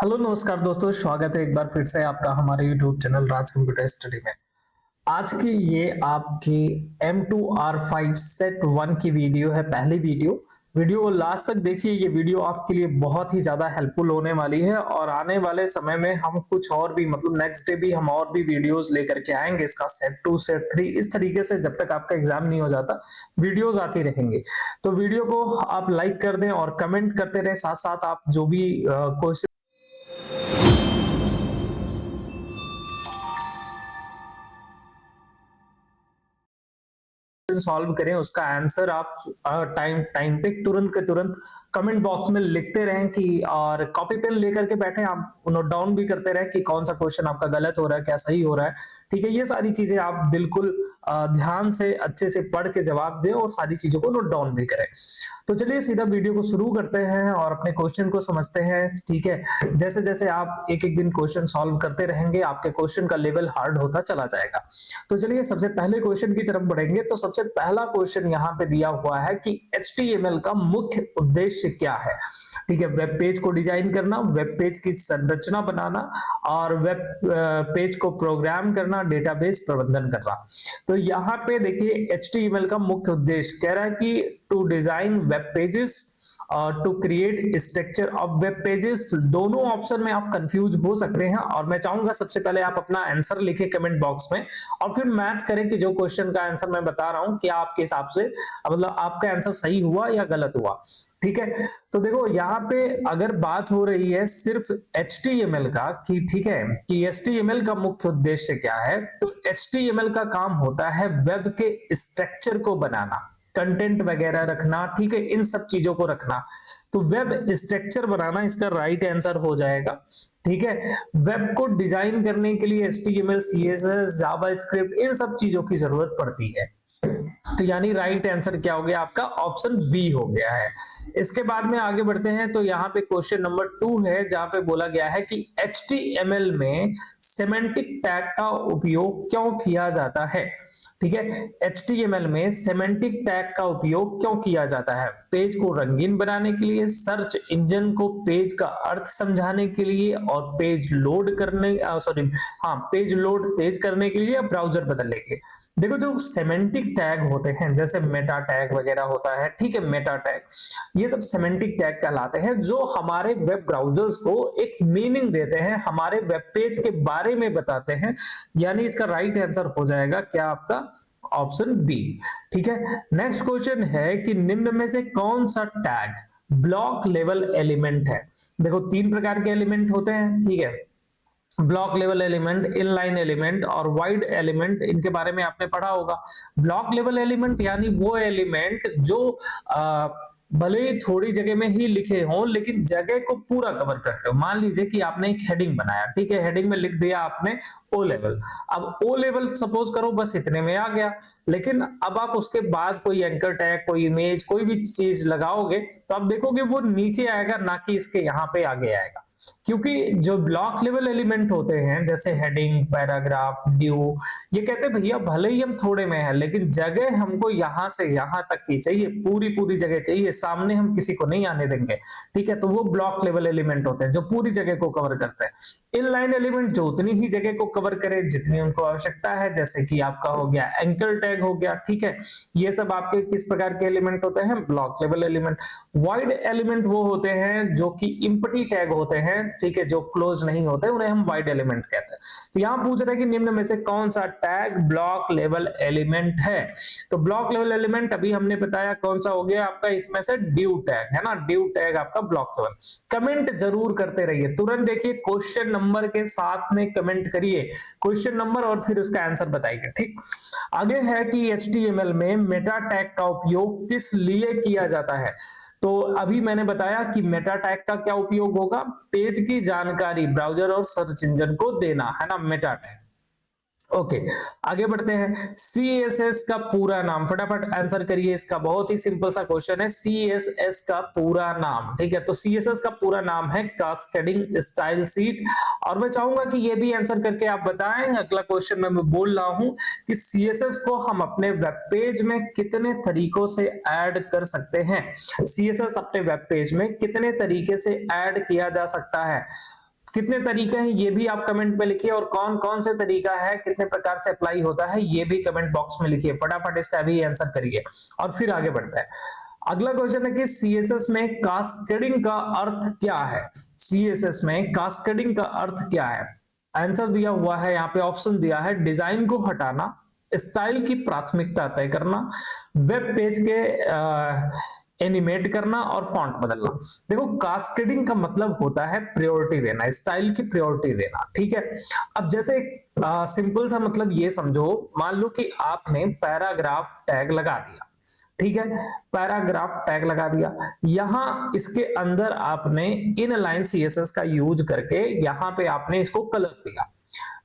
Hello नमस्कार दोस्तों, स्वागत है एक बार फिर से आपका हमारे YouTube चैनल राज कंप्यूटर स्टडी में। आज की ये आपकी M2R5 सेट 1 की वीडियो है, पहली वीडियो को लास्ट तक देखिए। ये वीडियो आपके लिए बहुत ही ज्यादा हेल्पफुल होने वाली है और आने वाले समय में हम कुछ और भी नेक्स्ट डे भी हम और भी वीडियोस लेकर के आएंगे इसका सेट 2 सेट 3 इस तरीके से। जब तक आपका एग्जाम नहीं हो जाता वीडियोस आती रहेंगी। तो वीडियो को आप लाइक कर दें और कमेंट करते रहें, साथ साथ आप जो भी क्वेश्चन सॉल्व करें उसका आंसर आप टाइम टाइम पे तुरंत के तुरंत कमेंट बॉक्स में लिखते रहें कि, और कॉपी पेन लेकर के बैठे आप नोट डाउन भी करते रहें कि कौन सा क्वेश्चन आपका गलत हो रहा है, क्या सही हो रहा है। ठीक है, ये सारी चीजें आप बिल्कुल ध्यान से अच्छे से पढ़ के जवाब दें और सारी चीजों को नोट डाउन भी करें। तो चलिए सीधा वीडियो को शुरू करते हैं और अपने क्वेश्चन को समझते हैं। ठीक है, जैसे जैसे आप एक एक दिन क्वेश्चन सॉल्व करते रहेंगे आपके क्वेश्चन का लेवल हार्ड होता चला जाएगा। तो चलिए सबसे पहले क्वेश्चन की तरफ बढ़ेंगे। तो सबसे पहला क्वेश्चन यहाँ पे दिया हुआ है कि HTML का मुख्य उद्देश्य क्या है। ठीक है, वेब पेज को डिजाइन करना, वेब पेज की संरचना बनाना और वेब पेज को प्रोग्राम करना, डेटाबेस प्रबंधन करना। तो यहाँ पे देखिए HTML का मुख्य उद्देश्य कह रहा है कि to design web pages, to create structure of web pages. दोनों ऑप्शन में आप कंफ्यूज हो सकते हैं और मैं चाहूंगा सबसे पहले आप अपना आंसर लिखें कमेंट बॉक्स में और फिर मैच करें कि जो क्वेश्चन का आंसर मैं बता रहा हूं क्या आपके हिसाब से आपका आंसर सही हुआ या गलत हुआ। ठीक है, तो देखो यहाँ पे अगर बात हो रही है सिर्फ HTML का कि ठीक है कि HTML का मुख्य उद्देश्य क्या है, तो HTML का काम होता है वेब के स्ट्रक्चर को बनाना, कंटेंट वगैरह रखना। ठीक है, इन सब चीजों को रखना। तो वेब स्ट्रक्चर बनाना इसका राइट आंसर हो जाएगा। ठीक है, वेब को डिजाइन करने के लिए HTML, CSS, जावास्क्रिप्ट इन सब चीजों की जरूरत पड़ती है। तो यानी राइट आंसर क्या हो गया आपका, ऑप्शन बी हो गया है। इसके बाद में आगे बढ़ते हैं। तो यहाँ पे क्वेश्चन नंबर 2 है जहां पे बोला गया है कि HTML में सेमेंटिक टैग का उपयोग क्यों किया जाता है। ठीक है, HTML में सेमेंटिक टैग का उपयोग क्यों किया जाता है। पेज को रंगीन बनाने के लिए, सर्च इंजन को पेज का अर्थ समझाने के लिए और पेज लोड करने पेज लोड तेज करने के लिए या ब्राउजर बदलने के लिए। देखो जो सेमेंटिक टैग होते हैं जैसे मेटा टैग वगैरह होता है, ठीक है, मेटा टैग ये सब सेमेंटिक टैग कहलाते हैं जो हमारे वेब ब्राउजर्स को एक मीनिंग देते हैं, हमारे वेब पेज के बारे में बताते हैं। यानी इसका राइट आंसर हो जाएगा क्या आपका, ऑप्शन बी। ठीक है, नेक्स्ट क्वेश्चन है कि निम्न में से कौन सा टैग ब्लॉक लेवल एलिमेंट है। देखो 3 प्रकार के एलिमेंट होते हैं। ठीक है, block level element, inline element और वाइड एलिमेंट, इनके बारे में आपने पढ़ा होगा। ब्लॉक लेवल एलिमेंट यानी वो एलिमेंट जो भले ही थोड़ी जगह में ही लिखे हों लेकिन जगह को पूरा कवर करते हो। मान लीजिए कि आपने एक हेडिंग बनाया, ठीक है, हेडिंग में लिख दिया आपने ओ लेवल। अब ओ लेवल सपोज करो बस इतने में आ गया, लेकिन अब आप उसके बाद कोई एंकर टैग, कोई इमेज, कोई भी चीज लगाओगे तो आप देखोगे वो नीचे आएगा, ना कि इसके यहाँ पे आगे आएगा। क्योंकि जो ब्लॉक लेवल एलिमेंट होते हैं जैसे हेडिंग, पैराग्राफ, ड्यू, ये कहते हैं भैया भले ही हम थोड़े में है लेकिन जगह हमको यहां से यहां तक की चाहिए, पूरी पूरी जगह चाहिए, सामने हम किसी को नहीं आने देंगे। ठीक है, तो वो ब्लॉक लेवल एलिमेंट होते हैं जो पूरी जगह को कवर करते हैं। इनलाइन एलिमेंट जो उतनी ही जगह को कवर करे जितनी उनको आवश्यकता है, जैसे कि आपका हो गया एंकर टैग हो गया। ठीक है, ये सब आपके किस प्रकार के एलिमेंट होते हैं, block level element. Wide element वो होते हैं जो कि इंप्टी टैग होते हैं, ठीक है, जो क्लोज नहीं होते उन्हें हम वाइड एलिमेंट कहते हैं। तो यहां पूछ रहे हैं कि निम्न में से कौन सा टैग ब्लॉक लेवल एलिमेंट है। तो ब्लॉक लेवल एलिमेंट अभी हमने बताया कौन सा हो गया आपका, इसमें से ड्यू टैग है ना, ड्यू टैग आपका ब्लॉक लेवल। कमेंट जरूर करते रहिए, तुरंत देखिए क्वेश्चन नंबर के साथ में कमेंट करिए क्वेश्चन नंबर और फिर उसका आंसर बताइए। ठीक, आगे है कि HTML में मेटा टैग का उपयोग किस लिए किया जाता है। तो अभी मैंने बताया कि मेटा टैग का क्या उपयोग होगा, पेज की जानकारी ब्राउजर और सर्च इंजन को देना, है ना, मेटा टैग। ओके, आगे बढ़ते हैं। CSS का पूरा नाम, फटाफट आंसर करिए इसका, बहुत ही सिंपल सा क्वेश्चन है। CSS का पूरा नाम, ठीक है, तो CSS का पूरा नाम है कास्केडिंग स्टाइल शीट। और मैं चाहूंगा कि ये भी आंसर करके आप बताएं। अगला क्वेश्चन मैं बोल रहा हूं कि CSS को हम अपने वेब पेज में कितने तरीकों से ऐड कर सकते हैं। CSS अपने वेब पेज में कितने तरीके से ऐड किया जा सकता है। कितने तरीके हैं ये भी आप कमेंट में लिखिए, और कौन कौन से तरीका है, कितने प्रकार से अप्लाई होता है ये भी कमेंट बॉक्स में लिखिए। फटाफट इसका भी आंसर करिए और फिर आगे बढ़ते हैं। अगला क्वेश्चन है कि सीएसएस में कास्केडिंग का अर्थ क्या है? सीएसएस में कास्केडिंग का अर्थ क्या है? आंसर दिया हुआ है यहाँ पे, ऑप्शन दिया है डिजाइन को हटाना, स्टाइल की प्राथमिकता तय करना, वेब पेज के एनिमेट करना और फॉन्ट बदलना। देखो कास्केडिंग का मतलब होता है प्रायोरिटी देना, स्टाइल की प्रायोरिटी देना, ठीक है। अब जैसे सिंपल सा मतलब ये समझो, मान लो कि आपने पैराग्राफ टैग लगा दिया, ठीक है, पैराग्राफ टैग लगा दिया, यहां इसके अंदर आपने इनलाइन सीएसएस का यूज करके यहां पे आपने इसको कलर दिया।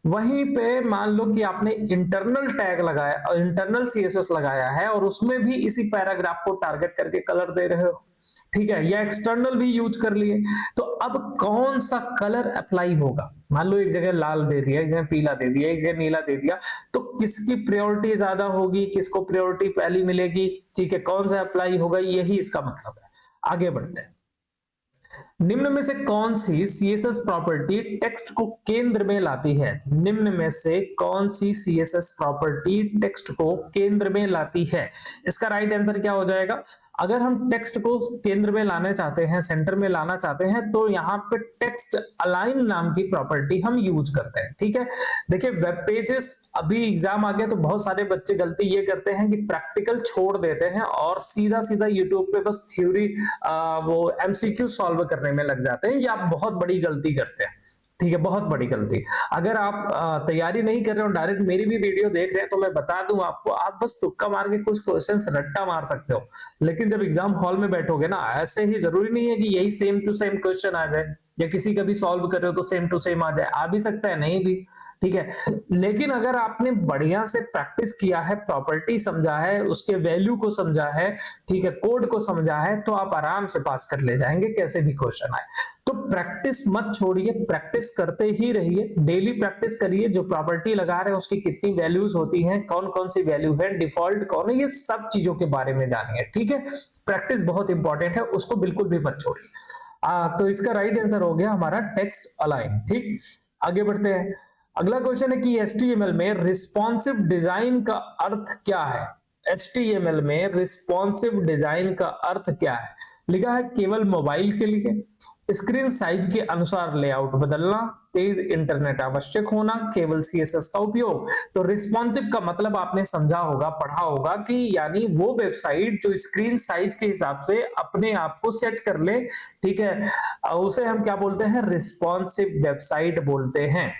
वहीं पे मान लो कि आपने इंटरनल टैग लगाया और इंटरनल सीएसएस लगाया है और उसमें भी इसी पैराग्राफ को टारगेट करके कलर दे रहे हो, ठीक है, या एक्सटर्नल भी यूज कर लिए, तो अब कौन सा कलर अप्लाई होगा? मान लो एक जगह लाल दे दिया, एक जगह पीला दे दिया, एक जगह नीला दे दिया, तो किसकी प्रायोरिटी ज्यादा होगी, किसको प्रायोरिटी पहली मिलेगी, ठीक है, कौन सा अप्लाई होगा, यही इसका मतलब है। आगे बढ़ते हैं। निम्न में से कौन सी सीएसएस प्रॉपर्टी टेक्स्ट को केंद्र में लाती है? निम्न में से कौन सी सीएसएस प्रॉपर्टी टेक्स्ट को केंद्र में लाती है? इसका राइट आंसर क्या हो जाएगा? अगर हम टेक्स्ट को केंद्र में लाना चाहते हैं, सेंटर में लाना चाहते हैं, तो यहाँ पे टेक्स्ट अलाइन नाम की प्रॉपर्टी हम यूज करते हैं, ठीक है। देखिए वेब पेजेस, अभी एग्जाम आ गया तो बहुत सारे बच्चे गलती ये करते हैं कि प्रैक्टिकल छोड़ देते हैं और सीधा सीधा यूट्यूब पे बस थ्योरी वो एमसीक्यू सॉल्व करने में लग जाते हैं। ये आप बहुत बड़ी गलती करते हैं, ठीक है, बहुत बड़ी गलती। अगर आप तैयारी नहीं कर रहे हो, डायरेक्ट मेरी भी वीडियो देख रहे हैं, तो मैं बता दूं आपको, आप बस तुक्का मार के कुछ क्वेश्चंस रट्टा मार सकते हो, लेकिन जब एग्जाम हॉल में बैठोगे ना, ऐसे ही जरूरी नहीं है कि यही सेम टू सेम क्वेश्चन आ जाए, या किसी का भी सॉल्व कर रहे हो तो सेम टू सेम आ जाए, आ भी सकता है, नहीं भी, ठीक है। लेकिन अगर आपने बढ़िया से प्रैक्टिस किया है, प्रॉपर्टी समझा है, उसके वैल्यू को समझा है, ठीक है, कोड को समझा है, तो आप आराम से पास कर ले जाएंगे कैसे भी क्वेश्चन आए। तो प्रैक्टिस मत छोड़िए, प्रैक्टिस करते ही रहिए, डेली प्रैक्टिस करिए। जो प्रॉपर्टी लगा रहे हैं उसकी कितनी वैल्यूज होती हैं, कौन कौन सी वैल्यू है, डिफॉल्ट कौन है, ये सब चीजों के बारे में जानिए, ठीक है। प्रैक्टिस बहुत इंपॉर्टेंट है, उसको बिल्कुल भी मत छोड़िए। तो इसका राइट आंसर हो गया हमारा टेक्स्ट अलाइन, ठीक। आगे बढ़ते हैं। अगला क्वेश्चन है कि एचटीएमएल में रिस्पॉन्सिव डिजाइन का अर्थ क्या है? एचटीएमएल में रिस्पॉन्सिव डिजाइन का अर्थ क्या है? लिखा है केवल मोबाइल के लिए, स्क्रीन साइज के अनुसार लेआउट बदलना, तेज इंटरनेट आवश्यक होना, केवल सीएसएस का उपयोग। तो रिस्पॉन्सिव का मतलब आपने समझा होगा, पढ़ा होगा कि यानी वो वेबसाइट जो स्क्रीन साइज के हिसाब से अपने आप को सेट कर ले, ठीक है, उसे हम क्या बोलते हैं? रिस्पॉन्सिव वेबसाइट बोलते हैं।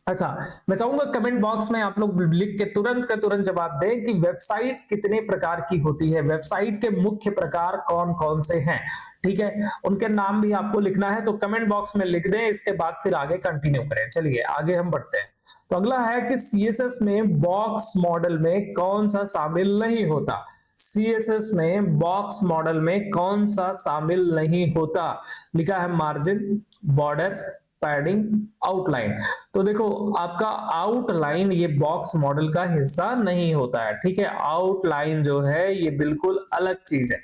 अच्छा, मैं चाहूंगा कमेंट बॉक्स में आप लोग लिख के तुरंत का तुरंत जवाब दें कि वेबसाइट कितने प्रकार की होती है, वेबसाइट के मुख्य प्रकार कौन कौन से हैं, ठीक है, उनके नाम भी आपको लिखना है, तो कमेंट बॉक्स में लिख दें, इसके बाद फिर आगे कंटिन्यू करें। चलिए आगे हम बढ़ते हैं। तो अगला है कि सीएसएस में बॉक्स मॉडल में कौन सा शामिल नहीं होता? सीएसएस में बॉक्स मॉडल में कौन सा शामिल नहीं होता? लिखा है मार्जिन, बॉर्डर, पैडिंग, आउटलाइन। तो देखो आपका आउटलाइन ये बॉक्स मॉडल का हिस्सा नहीं होता है, ठीक है। आउटलाइन जो है ये बिल्कुल अलग चीज है।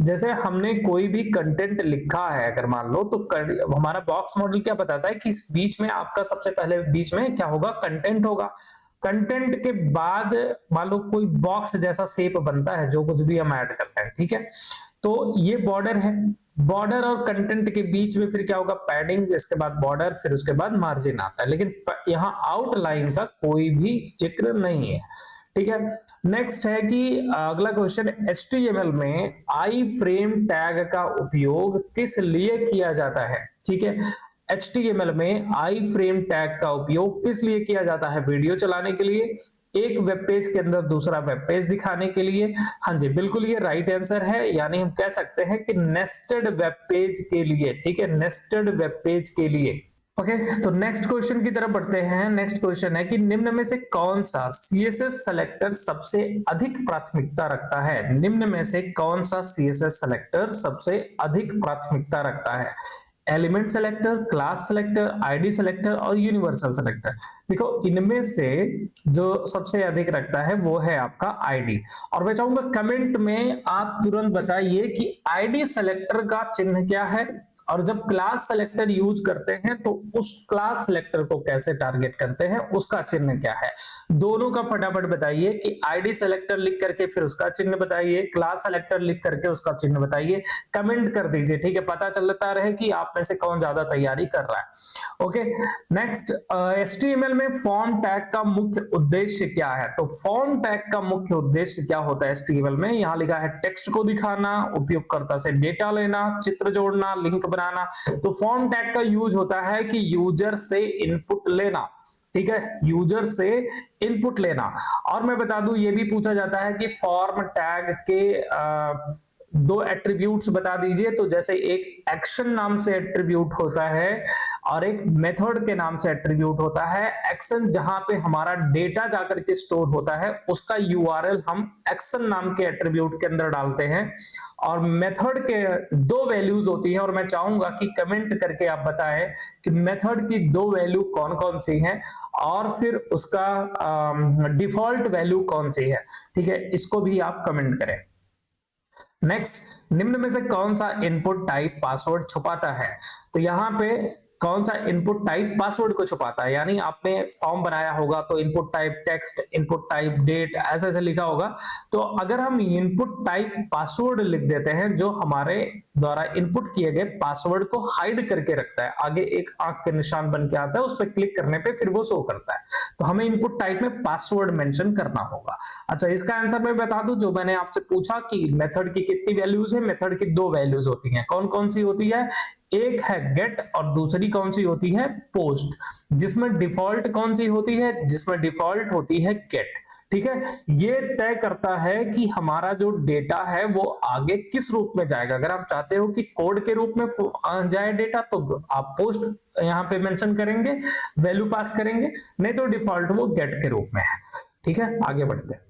जैसे हमने कोई भी कंटेंट लिखा है, अगर मान लो, तो हमारा बॉक्स मॉडल क्या बताता है कि इस बीच में आपका सबसे पहले बीच में क्या होगा? कंटेंट होगा। कंटेंट के बाद मान लो कोई बॉक्स जैसा शेप बनता है, जो कुछ भी हम ऐड करते हैं, ठीक है। तो ये बॉर्डर है, बॉर्डर और कंटेंट के बीच में फिर क्या होगा? पैडिंग, इसके बाद बॉर्डर, फिर उसके बाद मार्जिन आता है, लेकिन यहाँ आउटलाइन का कोई भी जिक्र नहीं है, ठीक है। नेक्स्ट है कि अगला क्वेश्चन, एचटीएमएल में आई फ्रेम टैग का उपयोग किस लिए किया जाता है? ठीक है, एचटीएमएल में आई फ्रेम टैग का उपयोग किस लिए किया जाता है? वीडियो चलाने के लिए, एक वेब पेज के अंदर दूसरा वेब पेज दिखाने के लिए। हाँ जी, बिल्कुल ये राइट आंसर है, यानी हम कह सकते हैं कि नेस्टेड वेब पेज के लिए, ठीक है, नेस्टेड वेब पेज के लिए। ओके, तो नेक्स्ट क्वेश्चन की तरफ बढ़ते हैं। नेक्स्ट क्वेश्चन है कि निम्न में से कौन सा सीएसएस सेलेक्टर सबसे अधिक प्राथमिकता रखता है? निम्न में से कौन सा सीएसएस सेलेक्टर सबसे अधिक प्राथमिकता रखता है? Element selector, class selector, ID selector और यूनिवर्सल सेलेक्टर। देखो इनमें से जो सबसे अधिक रखता है वो है आपका आईडी। और मैं चाहूंगा कमेंट में आप तुरंत बताइए कि आईडी सेलेक्टर का चिन्ह क्या है और जब क्लास सेलेक्टर यूज करते हैं तो उस क्लास सेलेक्टर को कैसे टारगेट करते हैं, उसका चिन्ह क्या है, दोनों का फटाफट बताइए कि आईडी सेलेक्टर लिख करके फिर उसका चिन्ह बताइए, क्लास सेलेक्टर लिख करके उसका चिन्ह बताइए, कमेंट कर दीजिए, ठीक है, पता चलता रहे कि आप में से कौन ज्यादा तैयारी कर रहा है। ओके, नेक्स्ट, HTML में फॉर्म टैग का मुख्य उद्देश्य क्या है? तो फॉर्म टैग का मुख्य उद्देश्य क्या होता है HTML में? यहां लिखा है टेक्स्ट को दिखाना, उपयोगकर्ता से डेटा लेना, चित्र जोड़ना, लिंक बनाना। तो फॉर्म टैग का यूज होता है कि यूजर से इनपुट लेना, ठीक है, यूजर से इनपुट लेना। और मैं बता दूं, ये भी पूछा जाता है कि फॉर्म टैग के दो एट्रीब्यूट्स बता दीजिए। तो जैसे एक एक्शन नाम से एट्रीब्यूट होता है और एक मेथड के नाम से एट्रीब्यूट होता है। एक्शन जहां पे हमारा डेटा जाकर के स्टोर होता है उसका यूआरएल हम एक्शन नाम के एट्रीब्यूट के अंदर डालते हैं, और मेथड के दो वैल्यूज होती है। और मैं चाहूंगा कि कमेंट करके आप बताएं कि मेथड की दो वैल्यू कौन कौन सी हैं और फिर उसका डिफॉल्ट वैल्यू कौन सी है, ठीक है, इसको भी आप कमेंट करें। नेक्स्ट, निम्न में से कौन सा इनपुट टाइप पासवर्ड छुपाता है? तो यहाँ पे कौन सा इनपुट टाइप पासवर्ड को छुपाता है? यानी आपने फॉर्म बनाया होगा तो input type text, input type date, ऐसे ऐसे लिखा होगा। तो अगर हम इनपुट टाइप पासवर्ड लिख देते हैं, जो हमारे द्वारा इनपुट किए गए पासवर्ड को हाइड करके रखता है, आगे एक आंख के निशान बन के आता है, उस पर क्लिक करने पे फिर वो शो करता है। तो हमें इनपुट टाइप में पासवर्ड मेंशन करना होगा। अच्छा, इसका आंसर मैं बता दूं, जो मैंने आपसे पूछा कि मेथड की कितनी वैल्यूज है, मेथड की दो वैल्यूज होती हैं। कौन कौन सी होती है? एक है गेट और दूसरी कौन सी होती है? पोस्ट। जिसमें डिफॉल्ट कौन सी होती है? जिसमें डिफॉल्ट होती है गेट, ठीक है। ये तय करता है कि हमारा जो डेटा है वो आगे किस रूप में जाएगा। अगर आप चाहते हो कि कोड के रूप में जाए डेटा तो आप पोस्ट यहाँ पे मेंशन करेंगे, वैल्यू पास करेंगे, नहीं तो डिफॉल्ट वो गेट के रूप में है, ठीक है। आगे बढ़ते हैं।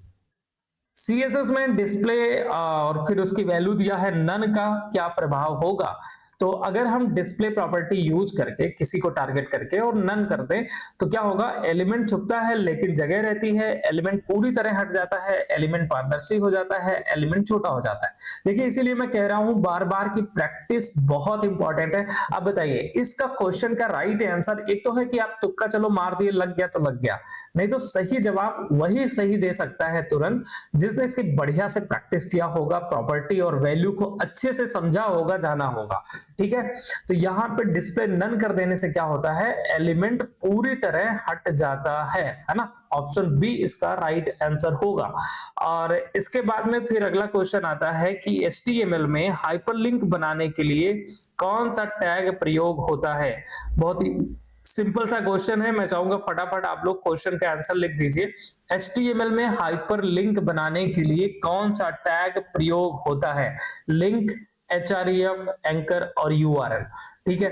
CSS में डिस्प्ले और फिर उसकी वैल्यू दिया है नन का क्या प्रभाव होगा? तो अगर हम डिस्प्ले प्रॉपर्टी यूज करके किसी को टारगेट करके और नन कर दें तो क्या होगा? एलिमेंट छुपता है लेकिन जगह रहती है, एलिमेंट पूरी तरह हट जाता है, एलिमेंट पारदर्शी हो जाता है, एलिमेंट छोटा हो जाता है। देखिए, इसीलिए मैं कह रहा हूं बार बार की प्रैक्टिस बहुत इंपॉर्टेंट है। अब बताइए, इसका क्वेश्चन का राइट आंसर एक तो है कि आप तुक्का चलो मार दिए, लग गया तो लग गया, नहीं तो सही जवाब वही सही दे सकता है तुरंत जिसने इसकी बढ़िया से प्रैक्टिस किया होगा, प्रॉपर्टी और वैल्यू को अच्छे से समझा होगा, जाना होगा, ठीक है। तो यहां पे डिस्प्ले नन कर देने से क्या होता है? एलिमेंट पूरी तरह हट जाता है ना। ऑप्शन बी इसका राइट आंसर होगा। और इसके बाद में फिर अगला क्वेश्चन आता है कि HTML में हाइपरलिंक बनाने के लिए कौन सा टैग प्रयोग होता है? बहुत ही सिंपल सा क्वेश्चन है, मैं चाहूंगा फटाफट आप लोग क्वेश्चन का आंसर लिख दीजिए। HTML में हाइपरलिंक बनाने के लिए कौन सा टैग प्रयोग होता है? लिंक, href, एंकर और URL, ठीक है।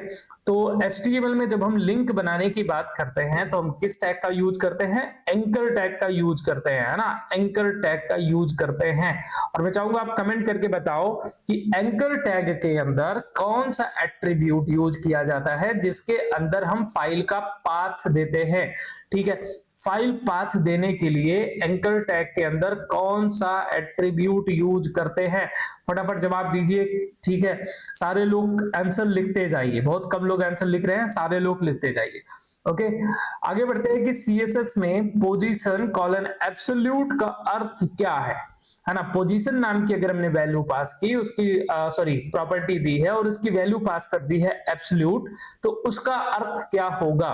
तो HTML में जब हम लिंक बनाने की बात करते हैं तो हम किस टैग का यूज करते हैं? एंकर टैग का यूज करते हैं, है ना, एंकर टैग का यूज करते हैं। और मैं चाहूंगा आप कमेंट करके बताओ कि एंकर टैग के अंदर कौन सा एट्रीब्यूट यूज किया जाता है जिसके अंदर हम फाइल का पाथ देते हैं, ठीक है। फाइल पाथ देने के लिए एंकर टैग के अंदर कौन सा एट्रीब्यूट यूज करते हैं? फटाफट जवाब दीजिए, ठीक है। सारे लोग आंसर लिखते जाइए, बहुत कम लोग आंसर लिख रहे हैं, सारे लोग लिखते जाइए। ओके, आगे बढ़ते हैं कि CSS में पोजीशन कॉलन एब्सोल्यूट का अर्थ क्या है ना। पोजीशन नाम की अगर हमने वैल्यू पास की, उसकी सॉरी प्रॉपर्टी दी है और उसकी वैल्यू पास कर दी है एब्सोल्यूट, तो उसका अर्थ क्या होगा?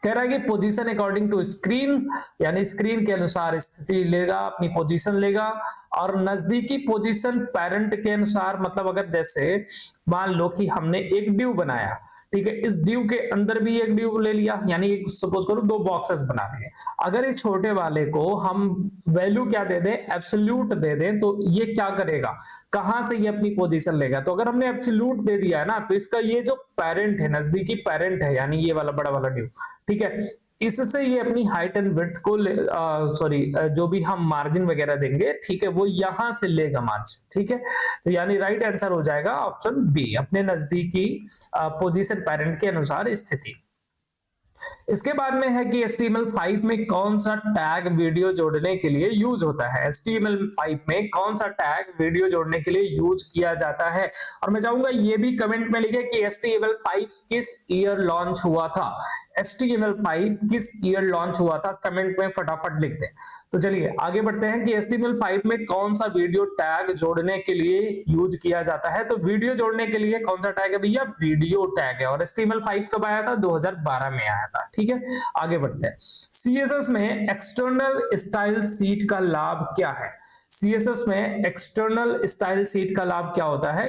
कह रहा है कि पोजीशन अकॉर्डिंग टू स्क्रीन, यानी स्क्रीन के अनुसार स्थिति लेगा, अपनी पोजीशन लेगा। और नजदीकी पोजीशन पेरेंट के अनुसार, मतलब अगर जैसे मान लो कि हमने एक ड्यू बनाया, ठीक है, इस ड्यू के अंदर भी एक ड्यू ले लिया, यानी सपोज करो दो बॉक्सेस बना लिए। अगर इस छोटे वाले को हम वैल्यू क्या दे दें? एब्सोल्यूट दे दें, तो ये क्या करेगा? कहां से ये अपनी पोजीशन लेगा? तो अगर हमने एब्सोल्यूट दे दिया है ना, तो इसका ये जो पेरेंट है, नजदीकी पेरेंट है, यानी ये वाला बड़ा वाला ड्यू, ठीक है, इससे ये अपनी हाइट एंड विड्थ को सॉरी जो भी हम मार्जिन वगैरह देंगे, ठीक है, वो यहां से लेगा मार्जिन, ठीक है। तो यानी राइट आंसर हो जाएगा ऑप्शन बी, अपने नजदीकी पोजीशन पेरेंट के अनुसार स्थिति। इसके बाद में है कि HTML5 में कौन सा टैग वीडियो जोड़ने के लिए यूज होता है। HTML5 में कौन सा टैग वीडियो जोड़ने के लिए यूज किया जाता है। और मैं चाहूंगा ये भी कमेंट में लिखे कि HTML5 किस ईयर लॉन्च हुआ था। HTML5 किस ईयर लॉन्च हुआ था, कमेंट में फटाफट लिख दें। तो चलिए आगे बढ़ते हैं कि HTML5 में कौन सा वीडियो टैग जोड़ने के लिए यूज किया जाता है। तो वीडियो जोड़ने के लिए कौन सा टैग है भैया, वीडियो टैग है। और HTML5 कब आया था, 2012 में आया था। ठीक है, आगे बढ़ते हैं। CSS में एक्सटर्नल स्टाइल सीट का लाभ क्या है। CSS में एक्सटर्नल स्टाइल सीट का लाभ क्या होता है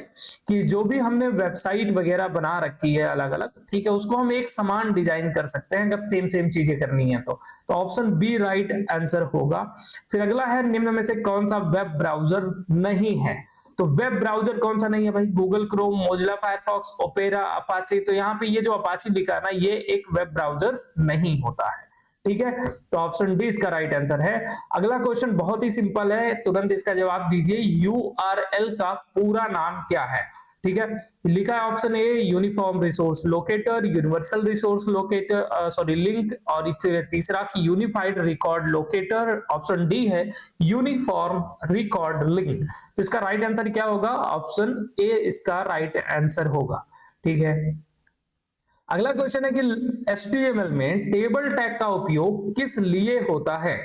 कि जो भी हमने वेबसाइट वगैरह बना रखी है अलग अलग, ठीक है, उसको हम एक समान डिजाइन कर सकते हैं अगर सेम सेम चीजें करनी है तो ऑप्शन बी राइट आंसर होगा। फिर अगला है, निम्न में से कौन सा वेब ब्राउजर नहीं है। तो वेब ब्राउजर कौन सा नहीं है भाई, Google Chrome, Mozilla Firefox, opera, Apache. तो यहाँ पे ये जो अपाचे लिखा है ना, ये एक वेब ब्राउजर नहीं होता है। ठीक है, तो ऑप्शन डी इसका राइट आंसर है। अगला क्वेश्चन बहुत ही सिंपल है, तुरंत इसका जवाब दीजिए। URL का पूरा नाम क्या है। ठीक है, लिखा है option a uniform resource locator, universal resource locator, sorry link, और फिर तीसरा की unified record locator. Option D है यूनिफॉर्म रिकॉर्ड लिंक। तो इसका राइट आंसर क्या होगा, ऑप्शन ए इसका राइट आंसर होगा। ठीक है, अगला क्वेश्चन है कि HTML में टेबल टैग का उपयोग किस लिए होता है।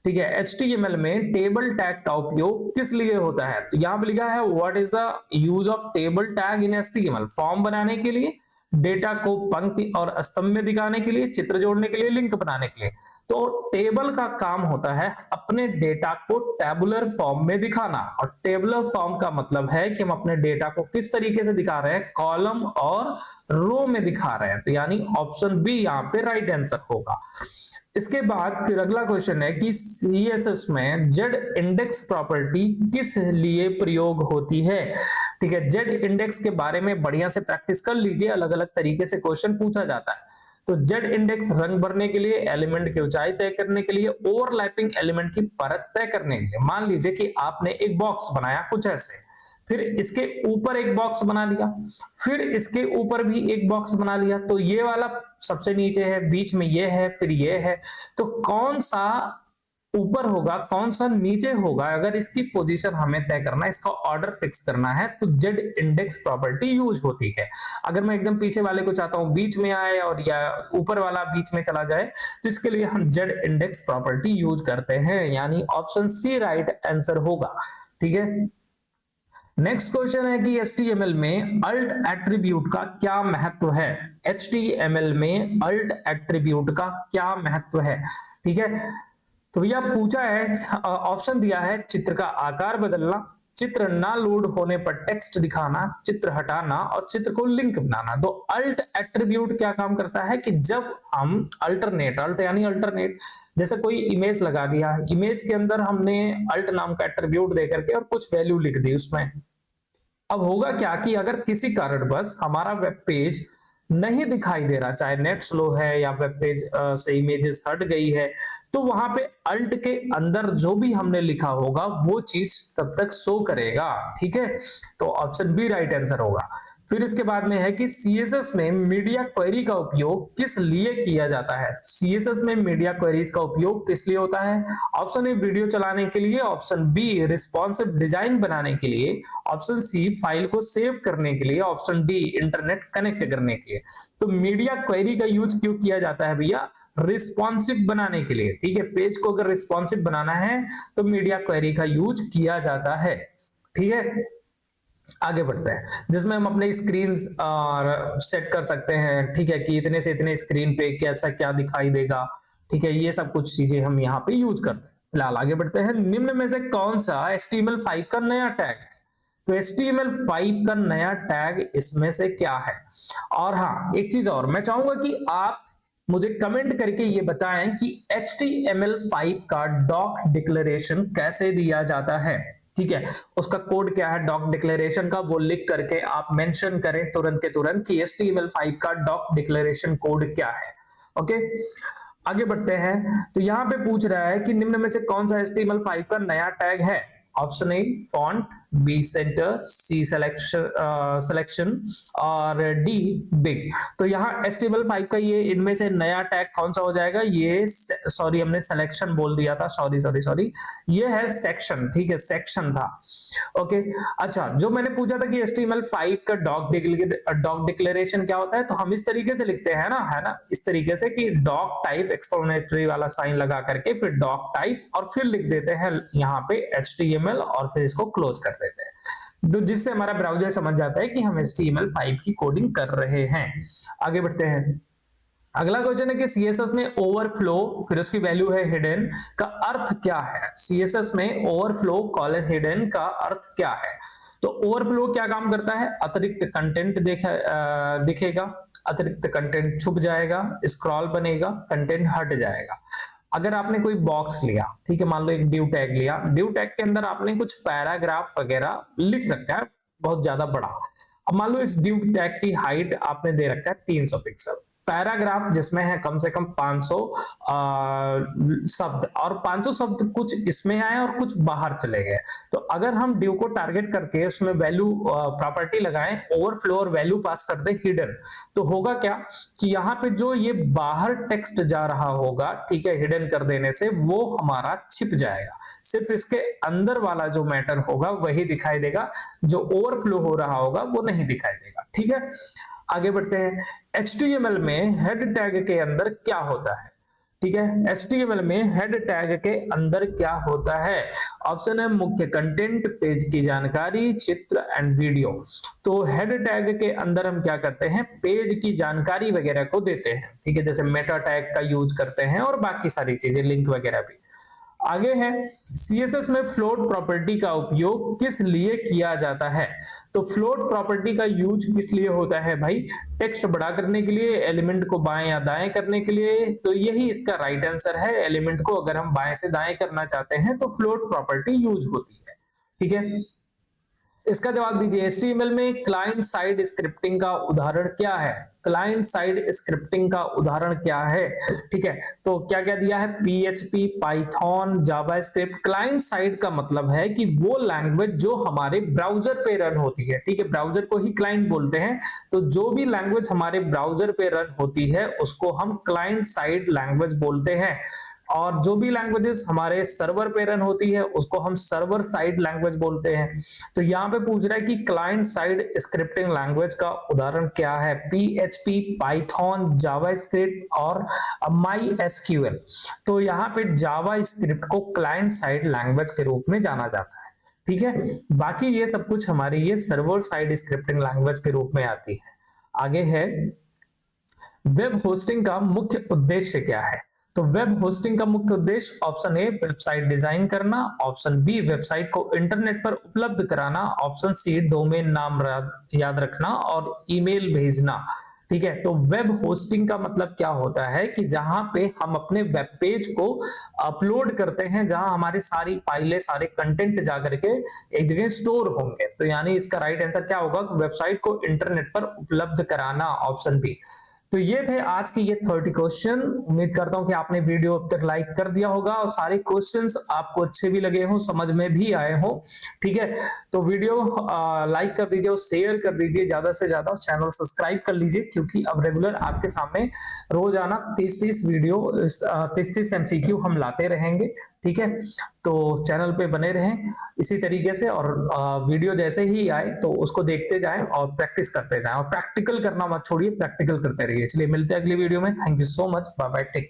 ठीक है, HTML में टेबल टैग का उपयोग किस लिए होता है। तो यहां पर लिखा है what is the use of table tag in HTML, form बनाने के लिए, डेटा को पंक्ति और स्तंभ में दिखाने के लिए, चित्र जोड़ने के लिए, लिंक बनाने के लिए। तो टेबल का काम होता है अपने डेटा को टेबुलर फॉर्म में दिखाना। और टेबुलर फॉर्म का मतलब है कि हम अपने डेटा को किस तरीके से दिखा रहे हैं, कॉलम और रो में दिखा रहे हैं। तो यानी ऑप्शन बी यहाँ पे राइट आंसर होगा। इसके बाद फिर अगला क्वेश्चन है कि CSS में जेड इंडेक्स प्रॉपर्टी किस लिए प्रयोग होती है। ठीक है, जेड इंडेक्स के बारे में बढ़िया से प्रैक्टिस कर लीजिए, अलग अलग तरीके से क्वेश्चन पूछा जाता है। तो जेड इंडेक्स रंग भरने के लिए, एलिमेंट की ऊंचाई तय करने के लिए, ओवरलैपिंग एलिमेंट की परत तय करने के लिए। मान लीजिए कि आपने एक बॉक्स बनाया कुछ ऐसे, फिर इसके ऊपर एक बॉक्स बना लिया, फिर इसके ऊपर भी एक बॉक्स बना लिया, तो ये वाला सबसे नीचे है, बीच में ये है, फिर ये है। तो कौन सा ऊपर होगा, कौन सा नीचे होगा, अगर इसकी पोजीशन हमें तय करना है, इसका ऑर्डर फिक्स करना है, तो जेड इंडेक्स प्रॉपर्टी यूज होती है। अगर मैं एकदम पीछे वाले को चाहता हूं बीच में आए और या ऊपर वाला बीच में चला जाए, तो इसके लिए हम जेड इंडेक्स प्रॉपर्टी यूज करते हैं, यानी ऑप्शन सी राइट आंसर होगा। ठीक है, नेक्स्ट क्वेश्चन है कि HTML में अल्ट एट्रीब्यूट का क्या महत्व है। HTML में अल्ट एट्रीब्यूट का क्या महत्व है। ठीक है, तो भैया पूछा है, ऑप्शन दिया है, चित्र का आकार बदलना, चित्र ना लोड होने पर टेक्स्ट दिखाना, चित्र हटाना और चित्र को लिंक बनाना। तो अल्ट एट्रीब्यूट क्या काम करता है कि जब हम अल्टरनेट, अल्ट यानी अल्टरनेट, जैसे कोई इमेज लगा दिया, इमेज के अंदर हमने अल्ट नाम का एट्रीब्यूट दे करके और कुछ वैल्यू लिख दी उसमें। अब होगा क्या कि अगर किसी कारणवश हमारा वेब पेज नहीं दिखाई दे रहा, चाहे नेट स्लो है या वेब पेज से इमेजेस हट गई है, तो वहां पे अल्ट के अंदर जो भी हमने लिखा होगा वो चीज तब तक शो करेगा। ठीक है, तो ऑप्शन बी राइट आंसर होगा। फिर इसके बाद में है कि CSS में मीडिया क्वेरी का उपयोग किस लिए किया जाता है। CSS में मीडिया क्वेरीज का उपयोग किस लिए होता है। ऑप्शन ए वीडियो चलाने के लिए, ऑप्शन बी रिस्पॉन्सिव डिजाइन बनाने के लिए, ऑप्शन सी फाइल को सेव करने के लिए, ऑप्शन डी इंटरनेट कनेक्ट करने के लिए। तो मीडिया क्वेरी का यूज क्यों किया जाता है भैया, रिस्पॉन्सिव बनाने के लिए। ठीक है, पेज को अगर रिस्पॉन्सिव बनाना है तो मीडिया क्वेरी का यूज किया जाता है। ठीक है, आगे बढ़ते हैं, जिसमें हम अपने स्क्रीन सेट कर सकते हैं। ठीक है, कि इतने से इतने स्क्रीन पे कैसा क्या दिखाई देगा। ठीक है, ये सब कुछ चीजें हम यहाँ पे यूज करते हैं। फिलहाल आगे बढ़ते हैं, निम्न में से कौन सा HTML5 का नया टैग है। तो HTML5 का नया टैग इसमें से क्या है। और हाँ, एक चीज और मैं चाहूंगा कि आप मुझे कमेंट करके ये बताएं कि HTML5 का डॉक डिक्लेरेशन कैसे दिया जाता है। ठीक है, उसका कोड क्या है डॉक डिक्लेरेशन का, वो लिख करके आप मेंशन करें तुरंत के तुरंत कि HTML5 का डॉक डिक्लेरेशन कोड क्या है। ओके, आगे बढ़ते हैं। तो यहां पे पूछ रहा है कि निम्न में से कौन सा HTML5 का नया टैग है। Option A font, B centre, C selection और डी बिग। तो यहाँ HTML5 का ये इनमें से नया टैग कौन सा हो जाएगा, ये सॉरी हमने सिलेक्शन बोल दिया था, सॉरी ये है सेक्शन, ठीक है सेक्शन था। ओके अच्छा, जो मैंने पूछा था कि HTML5 का डॉक डिक्लेरेशन क्या होता है, तो हम इस तरीके से लिखते हैं ना, है ना, इस तरीके से कि डॉक टाइप एक्सक्लेमेटरी वाला साइन लगा करके फिर डॉक टाइप और फिर लिख देते हैं यहाँ पे HTML और फिर इसको क्लोज कर देते हैं, तो जिससे हमारा ब्राउजर समझ जाता है कि हम HTML5 की कोडिंग कर रहे हैं। आगे बढ़ते हैं। अगला क्वेश्चन है कि CSS में ओवरफ्लो फिर उसकी वैल्यू है हिडन का अर्थ क्या है। CSS में ओवरफ्लो कॉलन हिडन का अर्थ क्या है। तो ओवरफ्लो क्या काम करता है, अतिरिक्त कंटेंट दिखेगा, अतिरिक्त कंटेंट छुप जाएगा, स्क्रॉल बनेगा, कंटेंट हट जाएगा। अगर आपने कोई बॉक्स लिया, ठीक है, मान लो एक डिव टैग लिया, डिव टैग के अंदर आपने कुछ पैराग्राफ वगैरह लिख रखा है बहुत ज्यादा बड़ा। अब मान लो इस डिव टैग की हाइट आपने दे रखा है 300 पिक्सल, पैराग्राफ जिसमें है कम से कम 500 शब्द, और 500 शब्द कुछ इसमें आए और कुछ बाहर चले गए। तो अगर हम डिव को टारगेट करके उसमें वैल्यू प्रॉपर्टी लगाएं, ओवरफ्लो और वैल्यू पास कर दे हिडन, तो होगा क्या कि यहाँ पे जो ये बाहर टेक्स्ट जा रहा होगा, ठीक है, हिडन कर देने से वो हमारा छिप जाएगा, सिर्फ इसके अंदर वाला जो मैटर होगा वही दिखाई देगा, जो ओवरफ्लो हो रहा होगा वो नहीं दिखाई देगा। ठीक है, आगे बढ़ते हैं। HTML में हेड टैग के अंदर क्या होता है, ठीक है, HTML में हेड टैग के अंदर क्या होता है। ऑप्शन है मुख्य कंटेंट, पेज की जानकारी, चित्र एंड वीडियो। तो हेड टैग के अंदर हम क्या करते हैं, पेज की जानकारी वगैरह को देते हैं, ठीक है, जैसे मेटा टैग का यूज करते हैं और बाकी सारी चीजें, लिंक वगैरह भी। आगे है CSS में फ्लोट प्रॉपर्टी का उपयोग किस लिए किया जाता है। तो फ्लोट प्रॉपर्टी का यूज किस लिए होता है भाई, टेक्स्ट बड़ा करने के लिए, एलिमेंट को बाएं या दाएं करने के लिए। तो यही इसका राइट आंसर है, एलिमेंट को अगर हम बाएं से दाएं करना चाहते हैं तो फ्लोट प्रॉपर्टी यूज होती है। ठीक है, इसका जवाब दीजिए। HTML में क्लाइंट साइड स्क्रिप्टिंग का उदाहरण क्या है, क्लाइंट साइड स्क्रिप्टिंग का उदाहरण क्या है। ठीक है, तो क्या क्या दिया है, PHP, Python, JavaScript. Client side का मतलब है कि वो लैंग्वेज जो हमारे ब्राउजर पे रन होती है, ठीक है, ब्राउजर को ही क्लाइंट बोलते हैं। तो जो भी लैंग्वेज हमारे ब्राउजर पे रन होती है उसको हम क्लाइंट साइड लैंग्वेज बोलते हैं, और जो भी लैंग्वेजेस हमारे सर्वर पे रन होती है उसको हम सर्वर साइड लैंग्वेज बोलते हैं। तो यहाँ पे पूछ रहा है कि क्लाइंट साइड स्क्रिप्टिंग लैंग्वेज का उदाहरण क्या है, PHP, पाइथन, जावास्क्रिप्ट और MySQL। तो यहाँ पे जावास्क्रिप्ट को क्लाइंट साइड लैंग्वेज के रूप में जाना जाता है। ठीक है, बाकी ये सब कुछ हमारी ये सर्वर साइड स्क्रिप्टिंग लैंग्वेज के रूप में आती है। आगे है, वेब होस्टिंग का मुख्य उद्देश्य क्या है। तो वेब होस्टिंग का मुख्य उद्देश्य, ऑप्शन ए वेबसाइट डिजाइन करना, ऑप्शन बी वेबसाइट को इंटरनेट पर उपलब्ध कराना, ऑप्शन सी डोमेन नाम याद रखना और ईमेल भेजना। ठीक है, तो वेब होस्टिंग का मतलब क्या होता है कि जहां पे हम अपने वेब पेज को अपलोड करते हैं, जहां हमारी सारी फाइलें, सारे कंटेंट जाकर के एक जगह स्टोर होंगे। तो यानी इसका राइट आंसर क्या होगा, वेबसाइट को इंटरनेट पर उपलब्ध कराना, ऑप्शन बी। तो ये थे आज के ये 30 क्वेश्चन। उम्मीद करता हूं कि आपने वीडियो अब तक लाइक कर दिया होगा और सारे क्वेश्चंस आपको अच्छे भी लगे हों, समझ में भी आए हों। ठीक है, तो वीडियो लाइक कर दीजिए और शेयर कर दीजिए ज्यादा से ज्यादा, चैनल सब्सक्राइब कर लीजिए, क्योंकि अब रेगुलर आपके सामने रोजाना 30-30 वीडियो 30-30 MCQ हम लाते रहेंगे। ठीक है, तो चैनल पे बने रहें इसी तरीके से, और वीडियो जैसे ही आए तो उसको देखते जाएं और प्रैक्टिस करते जाएं, और प्रैक्टिकल करना मत छोड़िए, प्रैक्टिकल करते रहिए। चलिए मिलते हैं अगली वीडियो में। Thank you so much, bye bye, take care.